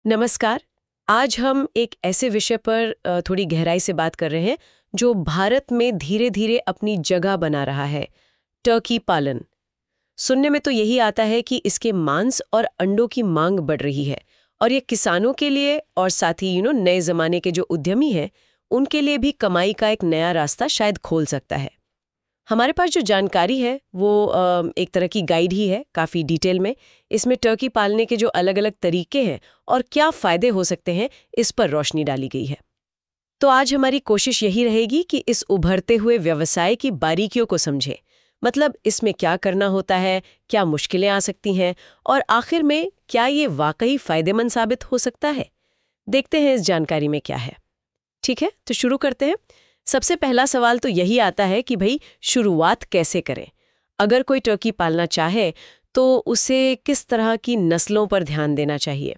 नमस्कार। आज हम एक ऐसे विषय पर थोड़ी गहराई से बात कर रहे हैं जो भारत में धीरे धीरे अपनी जगह बना रहा है, टर्की पालन। सुनने में तो यही आता है कि इसके मांस और अंडों की मांग बढ़ रही है और ये किसानों के लिए और साथ ही नए ज़माने के जो उद्यमी हैं उनके लिए भी कमाई का एक नया रास्ता शायद खोल सकता है। हमारे पास जो जानकारी है वो एक तरह की गाइड ही है, काफ़ी डिटेल में। इसमें टर्की पालने के जो अलग अलग तरीके हैं और क्या फ़ायदे हो सकते हैं इस पर रोशनी डाली गई है। तो आज हमारी कोशिश यही रहेगी कि इस उभरते हुए व्यवसाय की बारीकियों को समझें। मतलब इसमें क्या करना होता है, क्या मुश्किलें आ सकती हैं और आखिर में क्या ये वाकई फ़ायदेमंद साबित हो सकता है। देखते हैं इस जानकारी में क्या है। ठीक है, तो शुरू करते हैं। सबसे पहला सवाल तो यही आता है कि भाई शुरुआत कैसे करें। अगर कोई टर्की पालना चाहे तो उसे किस तरह की नस्लों पर ध्यान देना चाहिए।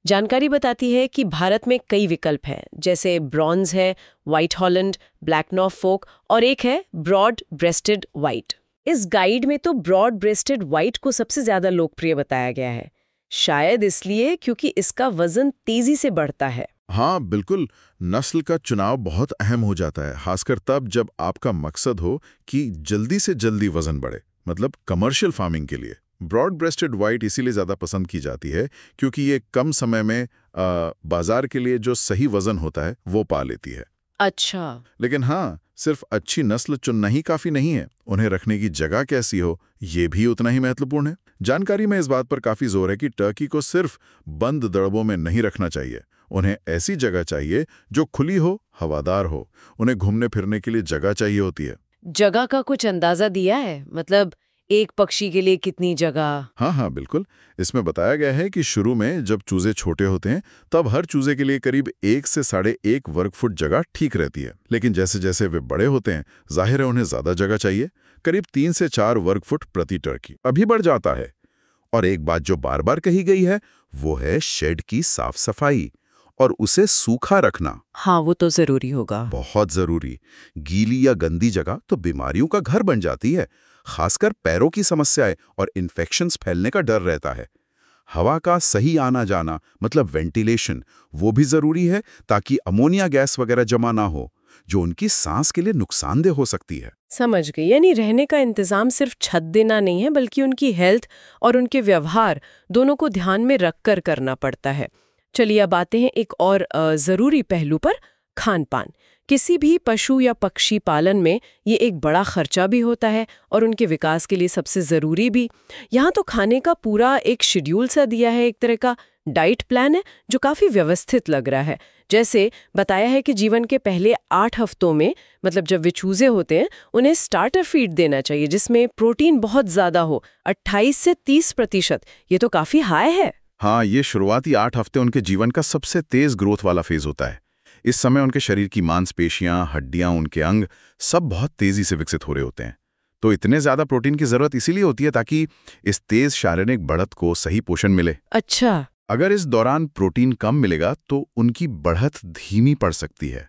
जानकारी बताती है कि भारत में कई विकल्प हैं, जैसे ब्रॉन्ज है, व्हाइट हॉलैंड, ब्लैक नॉरफोक और एक है ब्रॉड ब्रेस्टेड व्हाइट। इस गाइड में तो ब्रॉड ब्रेस्टेड व्हाइट को सबसे ज्यादा लोकप्रिय बताया गया है, शायद इसलिए क्योंकि इसका वजन तेजी से बढ़ता है। हाँ बिल्कुल, नस्ल का चुनाव बहुत अहम हो जाता है, खासकर तब जब आपका मकसद हो कि जल्दी से जल्दी वजन बढ़े, मतलब कमर्शियल फार्मिंग के लिए। ब्रॉड ब्रेस्टेड व्हाइट इसीलिए ज़्यादा पसंद की जाती है क्योंकि ये कम समय में बाजार के लिए जो सही वजन होता है वो पा लेती है। अच्छा। लेकिन हाँ, सिर्फ अच्छी नस्ल चुनना ही काफ़ी नहीं है, उन्हें रखने की जगह कैसी हो ये भी उतना ही महत्वपूर्ण है। जानकारी में इस बात पर काफ़ी जोर है कि टर्की को सिर्फ बंद दड़बों में नहीं रखना चाहिए। उन्हें ऐसी जगह चाहिए जो खुली हो, हवादार हो। उन्हें घूमने फिरने के लिए जगह चाहिए होती है। जगह का कुछ अंदाजा दिया है, मतलब एक पक्षी के लिए कितनी जगह? हाँ हाँ बिल्कुल, इसमें बताया गया है कि शुरू में जब चूजे छोटे होते हैं तब हर चूजे के लिए करीब 1 से 1.5 वर्ग फुट जगह ठीक रहती है। लेकिन जैसे जैसे वे बड़े होते हैं जाहिर है उन्हें ज्यादा जगह चाहिए, करीब 3 से 4 वर्ग फुट प्रति टर्की अभी बढ़ जाता है। और एक बात जो बार बार कही गई है वो है शेड की साफ सफाई और उसे सूखा रखना। हाँ, वो तो जरूरी होगा। बहुत जरूरी। गीली या गंदी जगह तो बीमारियों का घर बन जाती है, खासकर पैरों की समस्याएं और इन्फेक्शंस फैलने का डर रहता है। हवा का सही आना जाना मतलब वेंटिलेशन वो भी जरूरी है ताकि अमोनिया गैस वगैरह जमा ना हो जो उनकी सांस के लिए नुकसानदेह हो सकती है। समझ गई, यानी रहने का इंतजाम सिर्फ छत देना नहीं है बल्कि उनकी हेल्थ और उनके व्यवहार दोनों को ध्यान में रखकर करना पड़ता है। चलिए अब आते हैं एक और जरूरी पहलू पर, खान पान। किसी भी पशु या पक्षी पालन में ये एक बड़ा खर्चा भी होता है और उनके विकास के लिए सबसे ज़रूरी भी। यहाँ तो खाने का पूरा एक शेड्यूल सा दिया है, एक तरह का डाइट प्लान है जो काफ़ी व्यवस्थित लग रहा है। जैसे बताया है कि जीवन के पहले 8 हफ्तों में, मतलब जब वे चूजे होते हैं, उन्हें स्टार्टर फीड देना चाहिए जिसमें प्रोटीन बहुत ज़्यादा हो, 28 से 30%। ये तो काफ़ी हाई है। हाँ, ये शुरुआती 8 हफ्ते उनके जीवन का सबसे तेज ग्रोथ वाला फेज होता है। इस समय उनके शरीर की मांसपेशियां, हड्डियां, उनके अंग सब बहुत तेजी से विकसित हो रहे होते हैं। तो इतने ज्यादा प्रोटीन की जरूरत इसीलिए होती है ताकि इस तेज शारीरिक बढ़त को सही पोषण मिले। अच्छा। अगर इस दौरान प्रोटीन कम मिलेगा तो उनकी बढ़त धीमी पड़ सकती है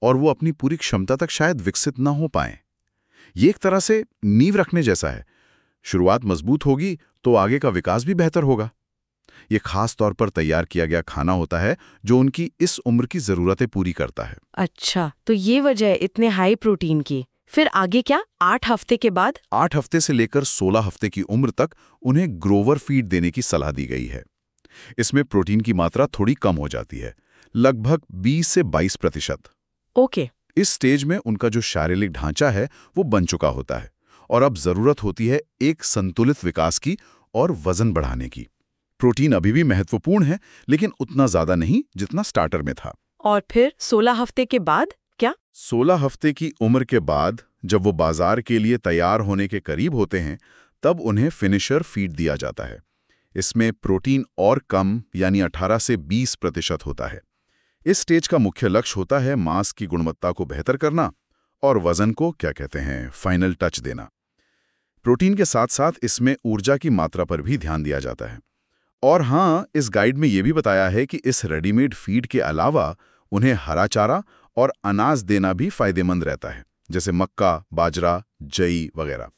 और वो अपनी पूरी क्षमता तक शायद विकसित ना हो पाए। ये एक तरह से नींव रखने जैसा है। शुरुआत मजबूत होगी तो आगे का विकास भी बेहतर होगा। ये खास तौर पर तैयार किया गया खाना होता है जो उनकी इस उम्र की जरूरतें पूरी करता है। अच्छा, तो ये वजह है इतने हाई प्रोटीन की। फिर आगे क्या? 8 हफ्ते के बाद? 8 हफ्ते से लेकर 16 हफ्ते की उम्र तक उन्हें ग्रोवर फीड देने की सलाह दी गई है। इसमें प्रोटीन की मात्रा थोड़ी कम हो जाती है, लगभग 20 से 22%। ओके। इस स्टेज में उनका जो शारीरिक ढांचा है वो बन चुका होता है और अब जरूरत होती है एक संतुलित विकास की और वजन बढ़ाने की। प्रोटीन अभी भी महत्वपूर्ण है लेकिन उतना ज्यादा नहीं जितना स्टार्टर में था। और फिर 16 हफ्ते के बाद क्या? 16 हफ्ते की उम्र के बाद जब वो बाजार के लिए तैयार होने के करीब होते हैं तब उन्हें फिनिशर फीड दिया जाता है। इसमें प्रोटीन और कम यानी 18 से 20% होता है। इस स्टेज का मुख्य लक्ष्य होता है मांस की गुणवत्ता को बेहतर करना और वजन को क्या कहते हैं फाइनल टच देना। प्रोटीन के साथ साथ इसमें ऊर्जा की मात्रा पर भी ध्यान दिया जाता है। और हाँ, इस गाइड में यह भी बताया है कि इस रेडीमेड फीड के अलावा उन्हें हरा चारा और अनाज देना भी फायदेमंद रहता है, जैसे मक्का, बाजरा, जई वगैरह।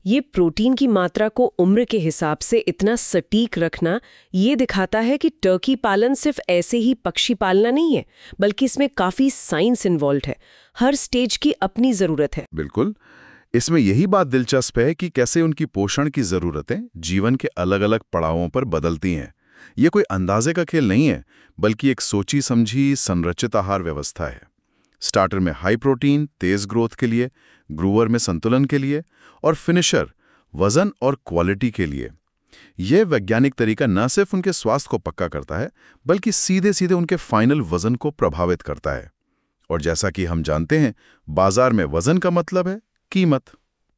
ये प्रोटीन की मात्रा को उम्र के हिसाब से इतना सटीक रखना ये दिखाता है कि टर्की पालन सिर्फ ऐसे ही पक्षी पालना नहीं है, बल्कि इसमें काफी साइंस इन्वॉल्व है। हर स्टेज की अपनी जरूरत है। बिल्कुल। इसमें यही बात दिलचस्प है कि कैसे उनकी पोषण की जरूरतें जीवन के अलग अलग पड़ावों पर बदलती हैं। ये कोई अंदाजे का खेल नहीं है, बल्कि एक सोची समझी संरचित आहार व्यवस्था है। स्टार्टर में हाई प्रोटीन तेज ग्रोथ के लिए, ग्रूवर में संतुलन के लिए, और फिनिशर वजन और क्वालिटी के लिए। यह वैज्ञानिक तरीका न सिर्फ उनके स्वास्थ्य को पक्का करता है, बल्कि सीधे सीधे उनके फाइनल वजन को प्रभावित करता है। और जैसा कि हम जानते हैं, बाजार में वजन का मतलब है कीमत।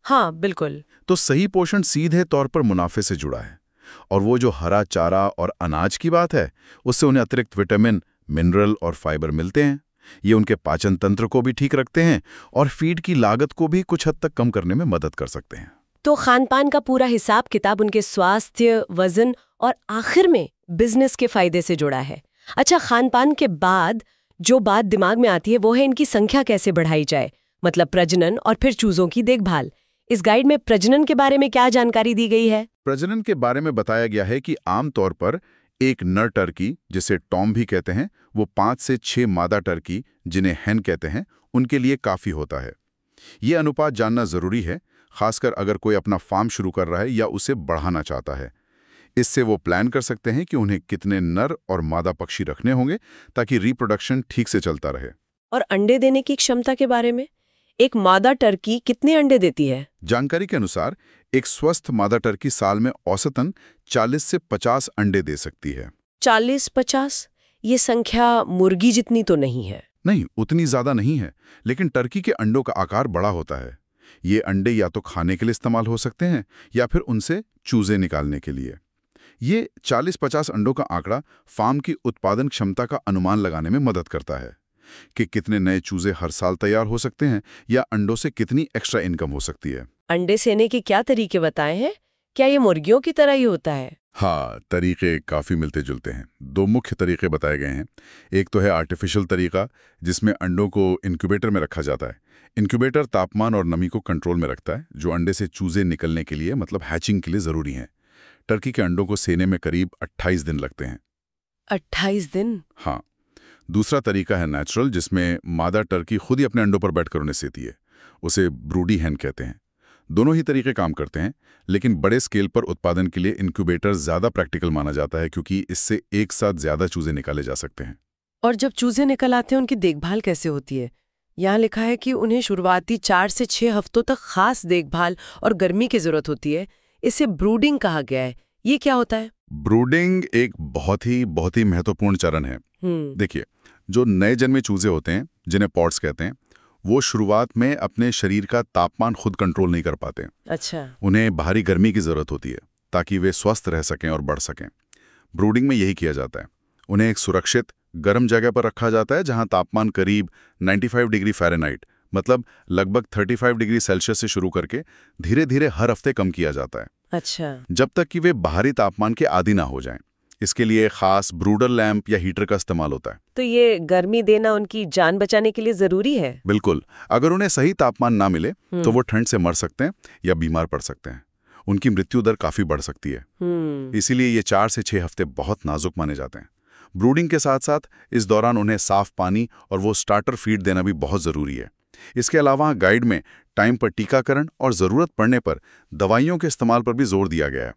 हाँ, बिल्कुल। तो सही पोषण सीधे तौर पर मुनाफे से जुड़ा है। और वो जो हरा चारा और अनाज की बात है, उससे उन्हें अतिरिक्त विटामिन, मिनरल और फाइबर मिलते हैं। ये उनके पाचन तंत्र को भी ठीक रखते हैं और फीड की लागत को भी कुछ हद तक कम करने में मदद कर सकते हैं। तो खानपान का पूरा हिसाब किताब उनके स्वास्थ्य, वजन और आखिर में बिजनेस के फायदे से जुड़ा है। अच्छा, खानपान के बाद जो बात दिमाग में आती है वो है इनकी संख्या कैसे बढ़ाई जाए, मतलब प्रजनन और फिर चूजों की देखभाल। इस गाइड में प्रजनन के बारे में क्या जानकारी दी गई है? प्रजनन के बारे में बताया गया है कि आमतौर पर एक नर टर्की, जिसे टॉम भी कहते हैं, वो 5 से 6 मादा टर्की, जिन्हें हैन कहते हैं, उनके लिए काफी होता है। ये अनुपात जानना जरूरी है, खासकर अगर कोई अपना फार्म शुरू कर रहा है या उसे बढ़ाना चाहता है। इससे वो प्लान कर सकते हैं कि उन्हें कितने नर और मादा पक्षी रखने होंगे ताकि रिप्रोडक्शन ठीक से चलता रहे। और अंडे देने की क्षमता के बारे में, एक मादा टर्की कितने अंडे देती है? जानकारी के अनुसार एक स्वस्थ मादा टर्की साल में औसतन 40 से 50 अंडे दे सकती है। 40-50? ये संख्या मुर्गी जितनी तो नहीं है। नहीं, उतनी ज्यादा नहीं है, लेकिन टर्की के अंडों का आकार बड़ा होता है। ये अंडे या तो खाने के लिए इस्तेमाल हो सकते हैं या फिर उनसे चूजे निकालने के लिए। ये 40-50 अंडों का आंकड़ा फार्म की उत्पादन क्षमता का अनुमान लगाने में मदद करता है कि कितने नए चूजे हर साल तैयार हो सकते हैं या अंडों से कितनी एक्स्ट्रा इनकम हो सकती है। अंडे सेने के क्या तरीके बताए हैं? क्या ये मुर्गियों की तरह ही होता है? हाँ, तरीके काफ़ी मिलते जुलते हैं। 2 मुख्य तरीके बताए गए हैं। एक तो है आर्टिफिशियल तरीका, जिसमें अंडों को इंक्यूबेटर में रखा जाता है। इंक्यूबेटर तापमान और नमी को कंट्रोल में रखता है, जो अंडे से चूजे निकलने के लिए, मतलब हैचिंग के लिए ज़रूरी है। टर्की के अंडों को सेने में करीब 28 दिन लगते हैं। 28 दिन? हाँ। दूसरा तरीका है नेचुरल, जिसमें मादा टर्की खुद ही अपने अंडों पर बैठकर उन्हें सेती है। उसे ब्रूडी हैन कहते हैं। दोनों ही तरीके काम करते हैं, लेकिन बड़े स्केल पर उत्पादन के लिए इंक्यूबेटर ज़्यादा प्रैक्टिकल माना जाता है, क्योंकि इससे एक साथ ज़्यादा चूजे निकाले जा सकते हैं। और जब चूजे निकल आते हैं, उनकी देखभाल कैसे होती है? यहाँ लिखा है कि उन्हें शुरुआती 4 से 6 हफ्तों तक खास देखभाल और गर्मी की जरूरत होती है। इसे ब्रूडिंग कहा गया है। ये क्या होता है? ब्रूडिंग एक बहुत ही महत्वपूर्ण चरण है। देखिए, जो नए जन्मे चूजे होते हैं, जिन्हें पॉड्स कहते हैं, वो शुरुआत में अपने शरीर का तापमान खुद कंट्रोल नहीं कर पाते। अच्छा। उन्हें बाहरी गर्मी की जरूरत होती है ताकि वे स्वस्थ रह सकें और बढ़ सकें। ब्रूडिंग में यही किया जाता है। उन्हें एक सुरक्षित गर्म जगह पर रखा जाता है, जहां तापमान करीब 95 डिग्री फ़ारेनहाइट, मतलब लगभग 35 डिग्री सेल्सियस से शुरू करके धीरे धीरे हर हफ्ते कम किया जाता है। अच्छा। जब तक कि वे बाहरी तापमान के आदी ना हो जाएं। इसके लिए खास ब्रूडर लैंप या हीटर का इस्तेमाल होता है। तो ये गर्मी देना उनकी जान बचाने के लिए जरूरी है? बिल्कुल। अगर उन्हें सही तापमान ना मिले तो वो ठंड से मर सकते हैं या बीमार पड़ सकते हैं। उनकी मृत्यु दर काफी बढ़ सकती है। इसीलिए ये 4 से 6 हफ्ते बहुत नाजुक माने जाते हैं। ब्रूडिंग के साथ साथ इस दौरान उन्हें साफ पानी और वो स्टार्टर फीड देना भी बहुत जरूरी है। इसके अलावा गाइड में टाइम पर टीकाकरण और जरूरत पड़ने पर दवाइयों के इस्तेमाल पर भी जोर दिया गया है।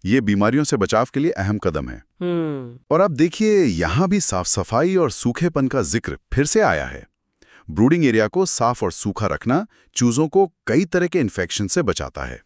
ये बीमारियों से बचाव के लिए अहम कदम है। और अब देखिए, यहाँ भी साफ सफाई और सूखेपन का जिक्र फिर से आया है। ब्रूडिंग एरिया को साफ और सूखा रखना चूजों को कई तरह के इन्फेक्शन से बचाता है।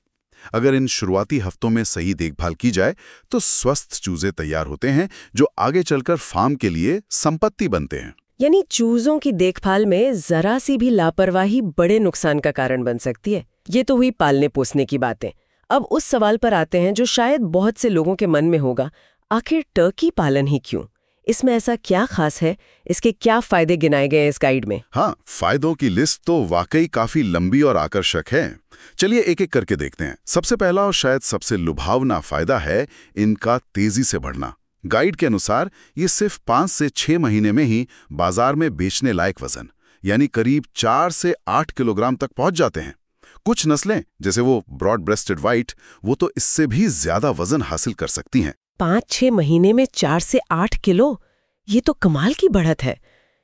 अगर इन शुरुआती हफ्तों में सही देखभाल की जाए तो स्वस्थ चूजे तैयार होते हैं, जो आगे चलकर फार्म के लिए संपत्ति बनते हैं। यानी चूजों की देखभाल में जरा सी भी लापरवाही बड़े नुकसान का कारण बन सकती है। ये तो हुई पालने पोसने की बातें। अब उस सवाल पर आते हैं जो शायद बहुत से लोगों के मन में होगा, आखिर टर्की पालन ही क्यों? इसमें ऐसा क्या खास है? इसके क्या फायदे गिनाए गए हैं इस गाइड में? हाँ, फायदों की लिस्ट तो वाकई काफी लंबी और आकर्षक है। चलिए एक एक करके देखते हैं। सबसे पहला और शायद सबसे लुभावना फायदा है इनका तेजी से बढ़ना। गाइड के अनुसार ये सिर्फ 5 से 6 महीने में ही बाजार में बेचने लायक वजन, यानी करीब 4 से 8 किलोग्राम तक पहुंच जाते हैं। कुछ नस्लें जैसे वो ब्रॉड ब्रेस्टेड व्हाइट, वो तो इससे भी ज्यादा वजन हासिल कर सकती हैं। 5-6 महीने में 4 से 8 किलो, ये तो कमाल की बढ़त है।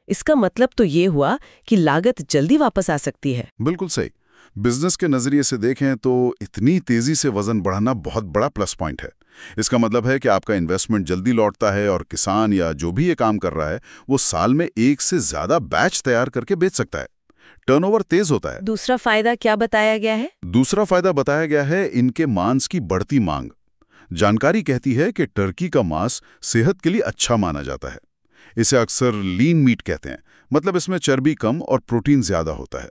इसका मतलब तो ये हुआ कि लागत जल्दी वापस आ सकती है। बिल्कुल सही। बिजनेस के नजरिए से देखें तो इतनी तेजी से वजन बढ़ाना बहुत बड़ा प्लस पॉइंट है। इसका मतलब है कि आपका इन्वेस्टमेंट जल्दी लौटता है और किसान या जो भी ये काम कर रहा है वो साल में एक से ज्यादा बैच तैयार करके बेच सकता है। टर्नओवर तेज होता है। दूसरा फायदा क्या बताया गया है? दूसरा फायदा बताया गया है इनके मांस की बढ़ती मांग। जानकारी कहती है कि टर्की का मांस सेहत के लिए अच्छा माना जाता है। इसे अक्सर लीन मीट कहते हैं, मतलब इसमें चर्बी कम और प्रोटीन ज्यादा होता है।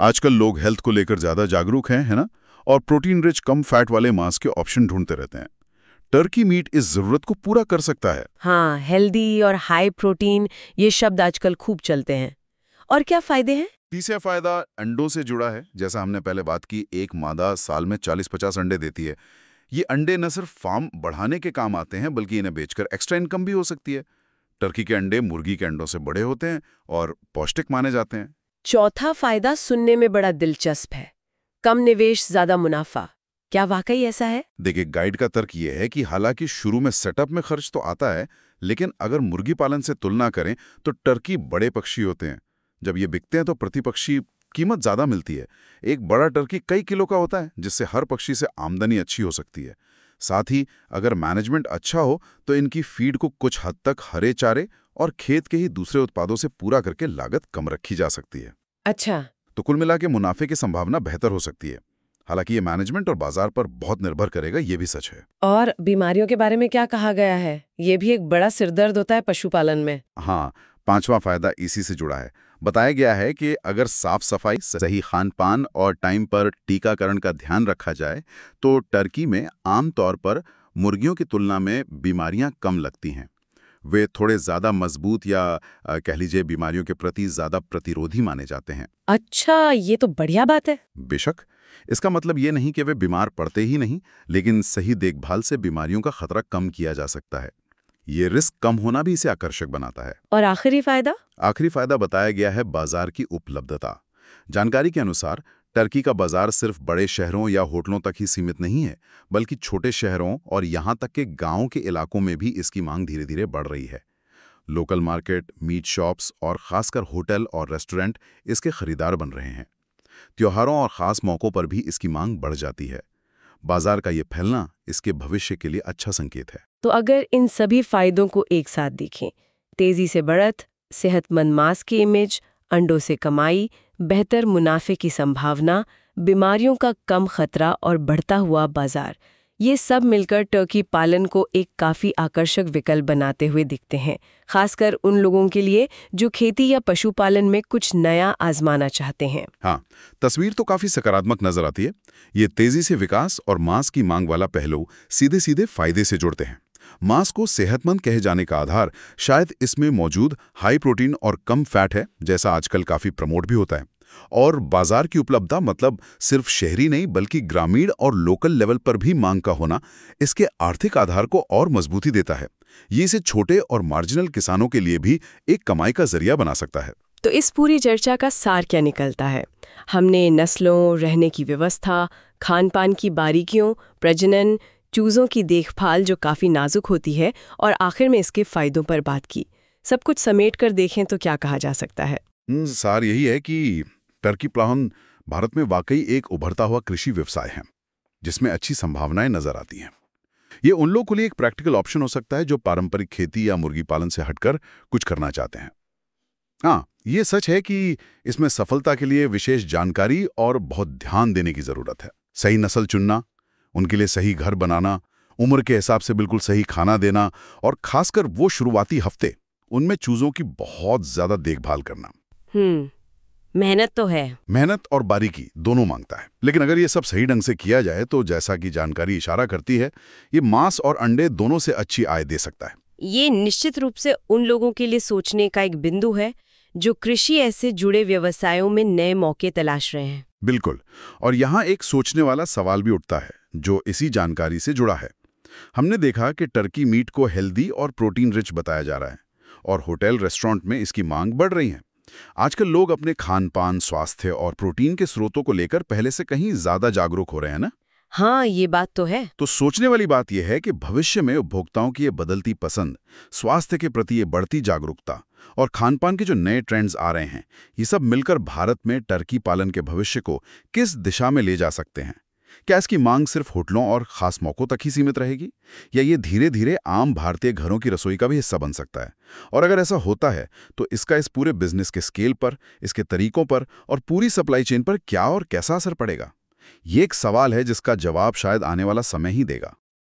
आजकल लोग हेल्थ को लेकर ज्यादा जागरूक हैं, है ना, और प्रोटीन रिच कम फैट वाले मांस के ऑप्शन ढूंढते रहते हैं। टर्की मीट इस जरूरत को पूरा कर सकता है। हाँ, हेल्दी और हाई प्रोटीन, ये शब्द आजकल खूब चलते हैं। और क्या फायदे हैं? तीसरा फायदा अंडों से जुड़ा है। जैसा हमने पहले बात की, एक मादा साल में 40-50 अंडे देती है। ये अंडे न सिर्फ फार्म बढ़ाने के काम आते हैं, बल्कि इन्हें बेचकर एक्स्ट्रा इनकम भी हो सकती है। टर्की के अंडे मुर्गी के अंडों से बड़े होते हैं और पौष्टिक माने जाते हैं। चौथा फायदा सुनने में बड़ा दिलचस्प है, कम निवेश ज्यादा मुनाफा। क्या वाकई ऐसा है? देखिए, गाइड का तर्क ये है कि हालांकि शुरू में सेटअप में खर्च तो आता है, लेकिन अगर मुर्गी पालन से तुलना करें तो टर्की बड़े पक्षी होते हैं। जब ये बिकते हैं तो प्रति पक्षी कीमत ज्यादा मिलती है। एक बड़ा टर्की कई किलो का होता है, जिससे हर पक्षी से आमदनी अच्छी हो सकती है। साथ ही अगर मैनेजमेंट अच्छा हो तो इनकी फीड को कुछ हद तक हरे चारे और खेत के ही दूसरे उत्पादों से पूरा करके लागत कम रखी जा सकती है। अच्छा। तो कुल मिला के मुनाफे की संभावना बेहतर हो सकती है। हालांकि ये मैनेजमेंट और बाजार पर बहुत निर्भर करेगा, ये भी सच है। और बीमारियों के बारे में क्या कहा गया है? ये भी एक बड़ा सिरदर्द होता है पशुपालन में। हाँ, पांचवा फायदा इसी से जुड़ा है। बताया गया है कि अगर साफ सफाई, सही खान पान और टाइम पर टीकाकरण का ध्यान रखा जाए तो टर्की में आमतौर पर मुर्गियों की तुलना में बीमारियां कम लगती हैं। वे थोड़े ज्यादा मजबूत या कह लीजिए बीमारियों के प्रति ज्यादा प्रतिरोधी माने जाते हैं। अच्छा, ये तो बढ़िया बात है। बेशक, इसका मतलब ये नहीं कि वे बीमार पड़ते ही नहीं, लेकिन सही देखभाल से बीमारियों का खतरा कम किया जा सकता है। ये रिस्क कम होना भी इसे आकर्षक बनाता है। और आखिरी फायदा? आखिरी फायदा बताया गया है बाजार की उपलब्धता। जानकारी के अनुसार टर्की का बाजार सिर्फ बड़े शहरों या होटलों तक ही सीमित नहीं है, बल्कि छोटे शहरों और यहाँ तक के गांवों के इलाकों में भी इसकी मांग धीरे धीरे बढ़ रही है। लोकल मार्केट, मीट शॉप्स और खासकर होटल और रेस्टोरेंट इसके खरीदार बन रहे हैं। त्योहारों और खास मौक़ों पर भी इसकी मांग बढ़ जाती है। बाजार का ये फैलना इसके भविष्य के लिए अच्छा संकेत है। तो अगर इन सभी फायदों को एक साथ देखें, तेजी से बढ़त, सेहतमंद मांस की इमेज, अंडों से कमाई, बेहतर मुनाफे की संभावना, बीमारियों का कम खतरा और बढ़ता हुआ बाजार, ये सब मिलकर टर्की पालन को एक काफ़ी आकर्षक विकल्प बनाते हुए दिखते हैं, खासकर उन लोगों के लिए जो खेती या पशुपालन में कुछ नया आजमाना चाहते हैं। हाँ, तस्वीर तो काफी सकारात्मक नजर आती है। ये तेजी से विकास और मांस की मांग वाला पहलू सीधे सीधे फायदे से जुड़ते हैं। मांस को सेहतमंद कहे जाने का आधार शायद इसमें मौजूद हाई प्रोटीन और कम फैट है, जैसा आजकल काफी प्रमोट भी होता है। और बाजार की उपलब्धता, मतलब सिर्फ शहरी नहीं बल्कि ग्रामीण और लोकल लेवल पर भी मांग का होना, इसके आर्थिक आधार को और मजबूती देता है। ये इसे छोटे और मार्जिनल किसानों के लिए भी एक कमाई का जरिया बना सकता है। तो इस पूरी चर्चा का सार क्या निकलता है? हमने नस्लों, रहने की व्यवस्था, खान पान की बारीकियों, प्रजनन, चूज़ों की देखभाल जो काफ़ी नाजुक होती है, और आखिर में इसके फायदों पर बात की। सब कुछ समेट कर देखें तो क्या कहा जा सकता है? सार यही है कि टर्की पालन भारत में वाकई एक उभरता हुआ कृषि व्यवसाय है, जिसमें अच्छी संभावनाएं नजर आती हैं। ये उन लोगों के लिए एक प्रैक्टिकल ऑप्शन हो सकता है जो पारंपरिक खेती या मुर्गी पालन से हटकर कुछ करना चाहते हैं। हाँ, ये सच है कि इसमें सफलता के लिए विशेष जानकारी और बहुत ध्यान देने की जरूरत है। सही नस्ल चुनना, उनके लिए सही घर बनाना, उम्र के हिसाब से बिल्कुल सही खाना देना, और खासकर वो शुरुआती हफ्ते, उनमें चूजों की बहुत ज्यादा देखभाल करना। मेहनत तो है। मेहनत और बारीकी दोनों मांगता है, लेकिन अगर ये सब सही ढंग से किया जाए तो जैसा कि जानकारी इशारा करती है, ये मांस और अंडे दोनों से अच्छी आय दे सकता है। ये निश्चित रूप से उन लोगों के लिए सोचने का एक बिंदु है जो कृषि ऐसे जुड़े व्यवसायों में नए मौके तलाश रहे हैं। बिल्कुल। और यहाँ एक सोचने वाला सवाल भी उठता है जो इसी जानकारी से जुड़ा है। हमने देखा कि टर्की मीट को हेल्दी और प्रोटीन रिच बताया जा रहा है और होटल रेस्टोरेंट में इसकी मांग बढ़ रही है। आजकल लोग अपने खान-पान, स्वास्थ्य और प्रोटीन के स्रोतों को लेकर पहले से कहीं ज्यादा जागरूक हो रहे हैं ना? हाँ, ये बात तो है। तो सोचने वाली बात यह है कि भविष्य में उपभोक्ताओं की ये बदलती पसंद, स्वास्थ्य के प्रति ये बढ़ती जागरूकता और खान-पान के जो नए ट्रेंड्स आ रहे हैं, ये सब मिलकर भारत में टर्की पालन के भविष्य को किस दिशा में ले जा सकते हैं? क्या इसकी मांग सिर्फ होटलों और खास मौकों तक ही सीमित रहेगी, या ये धीरे-धीरे आम भारतीय घरों की रसोई का भी हिस्सा बन सकता है? और अगर ऐसा होता है, तो इसका इस पूरे बिजनेस के स्केल पर, इसके तरीकों पर और पूरी सप्लाई चेन पर क्या और कैसा असर पड़ेगा? ये एक सवाल है जिसका जवाब शायद आने वाला समय ही देगा।